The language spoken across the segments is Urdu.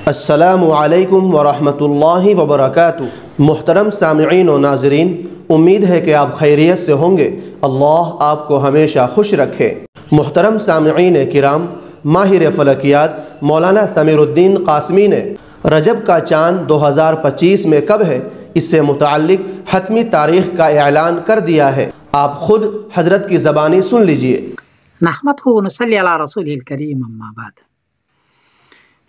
السلام علیکم ورحمۃ اللہ وبرکاتہ۔ محترم سامعین و ناظرین، امید ہے کہ آپ خیریت سے ہوں گے۔ اللہ آپ کو ہمیشہ خوش رکھے۔ محترم سامعین کرام، ماہر فلکیات مولانا ثمیر الدین قاسمی نے رجب کا چاند 2025 میں کب ہے، اس سے متعلق حتمی تاریخ کا اعلان کر دیا ہے۔ آپ خود حضرت کی زبانی سن لیجئے۔ نحمدہ و نصلی علی رسول الکریم، اما بعد۔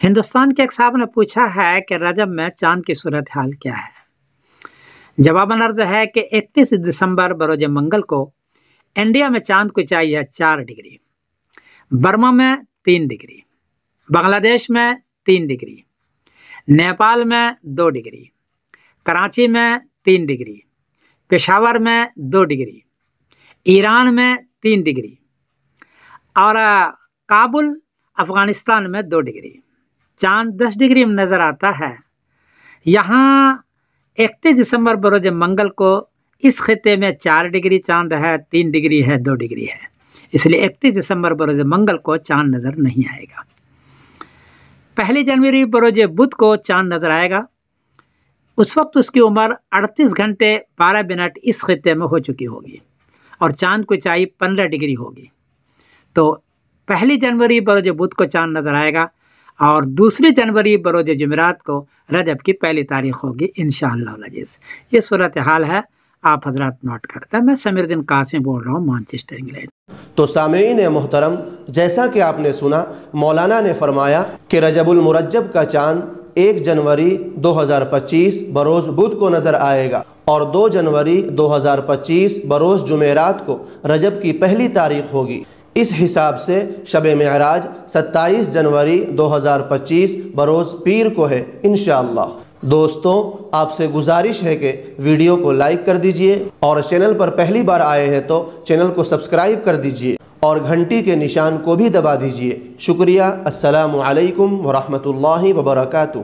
ہندوستان کے ایک صاحب نے پوچھا ہے کہ رجب میں چاند کی صورتحال کیا ہے۔ جواباً عرض ہے کہ 31 دسمبر بروز منگل کو انڈیا میں چاند کو چاہیے 4 ڈگری، برما میں 3 ڈگری، بنگلہ دیش میں 3 ڈگری، نیپال میں 2 ڈگری، کراچی میں 3 ڈگری، پشاور میں 2 ڈگری، ایران میں 3 ڈگری اور کابل افغانستان میں 2 ڈگری۔ چاند 10 ڈگری میں نظر آتا ہے۔ یہاں 31 دسمبر بروز منگل کو اس خطے میں 4 ڈگری چاند ہے، 3 ڈگری ہے، 2 ڈگری ہے، اس لیے 31 دسمبر بروز منگل کو چاند نظر نہیں آئے گا۔ 1 جنوری بروز بدھ کو چاند نظر آئے گا۔ اس وقت اس کی عمر 38 گھنٹے 12 منٹ اس خطے میں ہو چکی ہوگی اور چاند کو چاہیے 15 ڈگری ہوگی۔ تو 1 جنوری بروز بدھ کو چاند نظر آئے گا اور 2 جنوری بروز جمعرات کو رجب کی پہلی تاریخ ہوگی انشاءاللہ العزیز۔ یہ صورتحال ہے، آپ حضرات نوٹ کرتے ہیں۔ میں سمیر الدین قاسمی بول رہا ہوں، مانچسٹر انگلینڈ۔ تو سامعین محترم، جیسا کہ آپ نے سنا، مولانا نے فرمایا کہ رجب المرجب کا چاند 1 جنوری 2025 بروز بدھ کو نظر آئے گا اور 2 جنوری 2025 بروز جمعرات کو رجب کی پہلی تاریخ ہوگی۔ اس حساب سے شب معراج 27 جنوری 2025 بروز پیر کو ہے انشاءاللہ۔ دوستوں، آپ سے گزارش ہے کہ ویڈیو کو لائک کر دیجئے اور چینل پر پہلی بار آئے ہیں تو چینل کو سبسکرائب کر دیجئے اور گھنٹی کے نشان کو بھی دبا دیجئے۔ شکریہ۔ السلام علیکم ورحمۃ اللہ وبرکاتہ۔